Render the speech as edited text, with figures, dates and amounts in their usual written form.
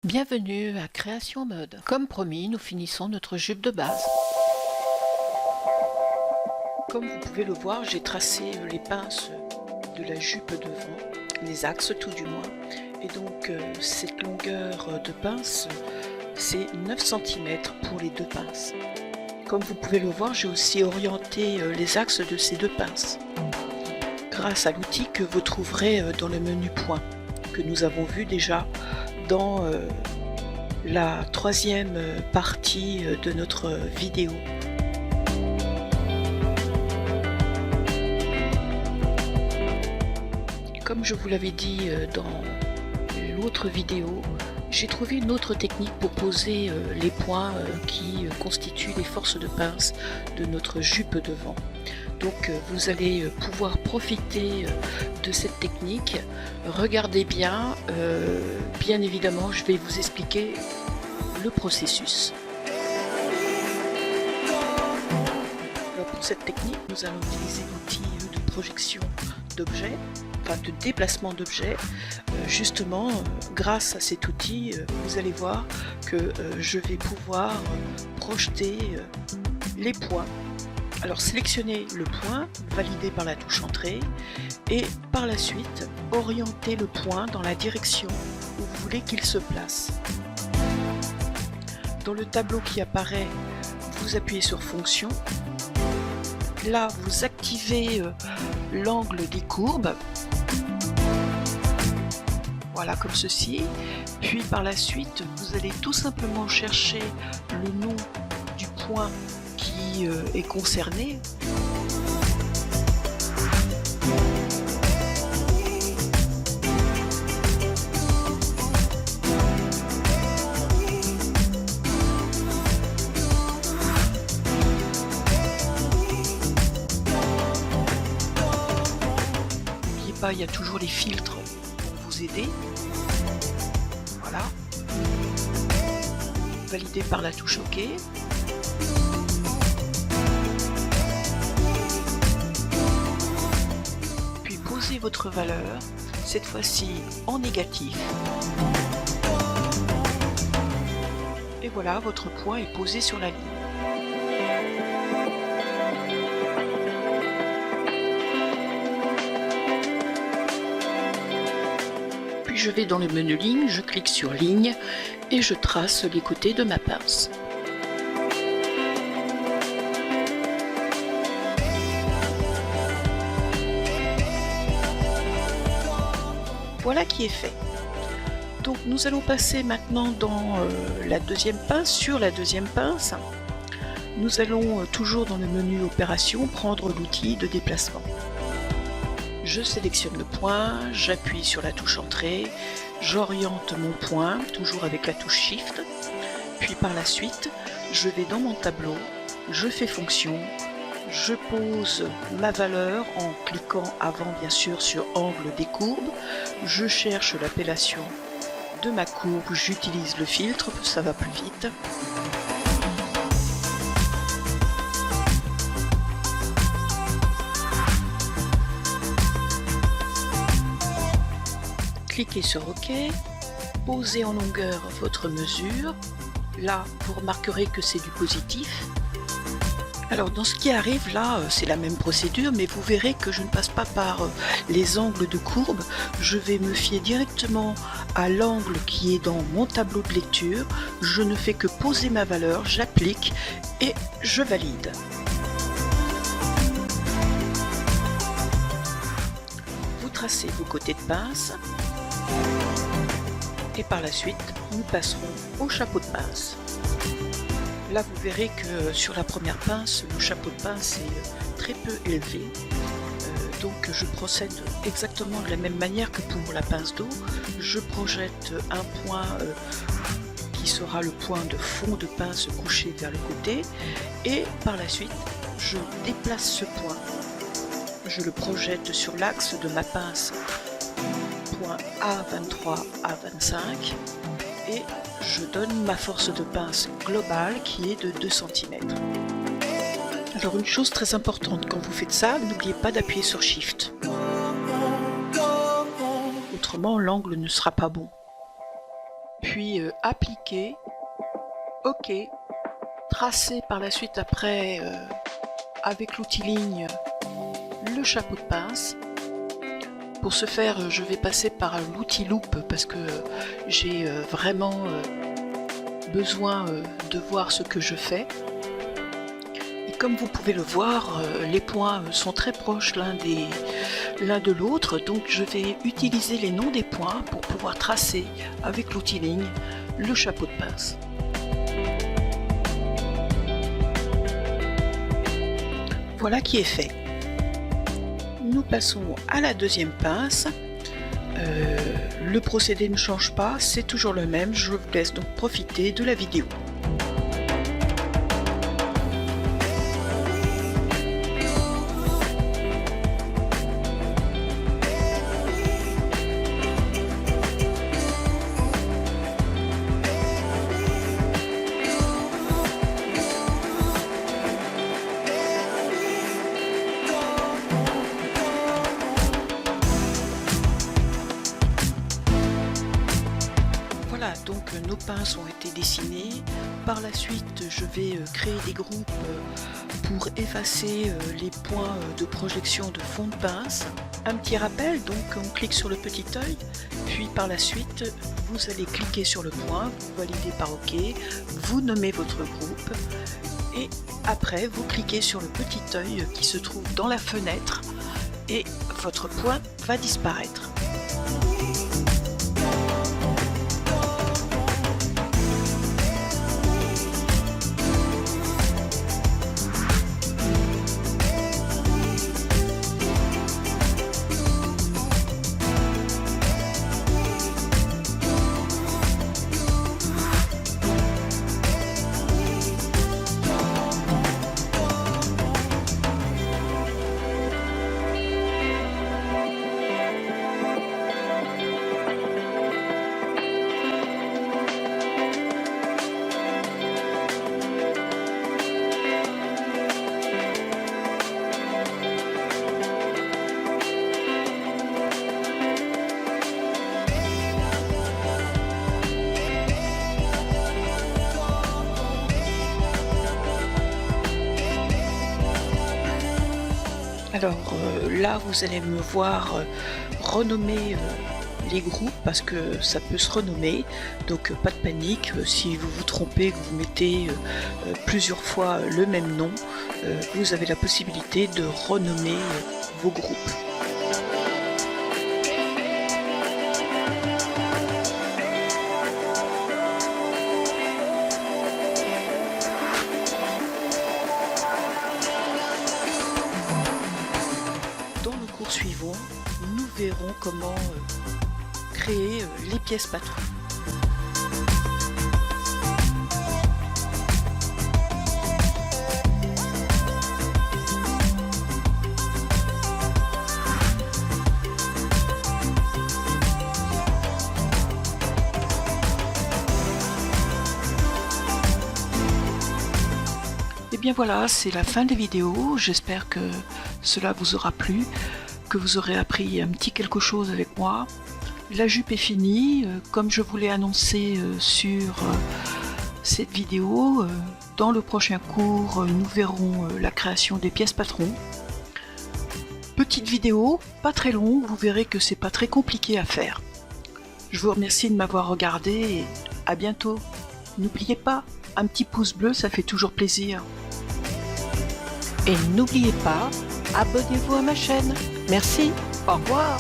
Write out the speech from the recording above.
Bienvenue à Création Mode. Comme promis, nous finissons notre jupe de base. Comme vous pouvez le voir, j'ai tracé les pinces de la jupe devant, les axes tout du moins. Et donc cette longueur de pince, c'est 9 cm pour les deux pinces. Comme vous pouvez le voir, j'ai aussi orienté les axes de ces deux pinces, grâce à l'outil que vous trouverez dans le menu point, que nous avons vu déjà dans la troisième partie de notre vidéo. Comme je vous l'avais dit dans l'autre vidéo, j'ai trouvé une autre technique pour poser les points qui constituent les forces de pince de notre jupe devant. Donc vous allez pouvoir profiter de cette technique. Regardez bien, bien évidemment je vais vous expliquer le processus. Alors pour cette technique, nous allons utiliser l'outil de projection d'objets, enfin de déplacement d'objets. Justement, grâce à cet outil, vous allez voir que je vais pouvoir projeter les points. Alors sélectionnez le point, validé par la touche entrée, et par la suite, orientez le point dans la direction où vous voulez qu'il se place. Dans le tableau qui apparaît, vous appuyez sur Fonction. Là, vous activez l'angle des courbes. Voilà, comme ceci. Puis par la suite, vous allez tout simplement chercher le nom du point qui est concerné. N'oubliez pas, il y a toujours les filtres pour vous aider. Voilà. Validé par la touche OK. Posez votre valeur, cette fois-ci en négatif. Et voilà, votre point est posé sur la ligne. Puis je vais dans le menu ligne, je clique sur ligne et je trace les côtés de ma pince. Voilà qui est fait. Donc nous allons passer maintenant dans la deuxième pince. Sur la deuxième pince, nous allons toujours dans le menu opération prendre l'outil de déplacement. Je sélectionne le point, j'appuie sur la touche entrée, j'oriente mon point, toujours avec la touche Shift. Puis par la suite, je vais dans mon tableau, je fais fonction, je pose ma valeur en cliquant avant bien sûr sur angle des courbes, je cherche l'appellation de ma courbe, j'utilise le filtre, ça va plus vite. Cliquez sur OK, posez en longueur votre mesure, là vous remarquerez que c'est du positif. Alors dans ce qui arrive là, c'est la même procédure, mais vous verrez que je ne passe pas par les angles de courbe, je vais me fier directement à l'angle qui est dans mon tableau de lecture, je ne fais que poser ma valeur, j'applique et je valide. Vous tracez vos côtés de pince et par la suite, nous passerons au chapeau de pince. Là, vous verrez que sur la première pince, le chapeau de pince est très peu élevé. Donc je procède exactement de la même manière que pour la pince d'eau. Je projette un point qui sera le point de fond de pince couché vers le côté. Et par la suite, je déplace ce point. Je le projette sur l'axe de ma pince, point A23, A25. Et je donne ma force de pince globale qui est de 2 cm. Alors une chose très importante quand vous faites ça, n'oubliez pas d'appuyer sur Shift. Autrement l'angle ne sera pas bon. puis appliquer, OK, tracer par la suite après avec l'outil ligne le chapeau de pince. Pour ce faire, je vais passer par l'outil loupe parce que j'ai vraiment besoin de voir ce que je fais. Et comme vous pouvez le voir, les points sont très proches l'un de l'autre, donc je vais utiliser les noms des points pour pouvoir tracer avec l'outil ligne le chapeau de pince. Voilà qui est fait. Nous passons à la deuxième pince. Le procédé ne change pas, c'est toujours le même. Je vous laisse donc profiter de la vidéo. Voilà, donc nos pinces ont été dessinées. Par la suite, je vais créer des groupes pour effacer les points de projection de fond de pince. Un petit rappel, donc on clique sur le petit œil, puis par la suite, vous allez cliquer sur le point, vous validez par OK, vous nommez votre groupe et après vous cliquez sur le petit œil qui se trouve dans la fenêtre et votre point va disparaître. Alors là, vous allez me voir renommer les groupes parce que ça peut se renommer, donc pas de panique, si vous vous trompez, que vous mettez plusieurs fois le même nom, vous avez la possibilité de renommer vos groupes. Dans le cours suivant, nous verrons comment créer les pièces patrons. Et bien voilà, c'est la fin de la vidéo. J'espère que cela vous aura plu, que vous aurez appris un petit quelque chose avec moi. La jupe est finie, comme je vous l'ai annoncé sur cette vidéo. Dans le prochain cours, nous verrons la création des pièces patrons. Petite vidéo, pas très longue, vous verrez que c'est pas très compliqué à faire. Je vous remercie de m'avoir regardé et à bientôt. N'oubliez pas, un petit pouce bleu, ça fait toujours plaisir. Et n'oubliez pas, abonnez-vous à ma chaîne. Merci, au revoir.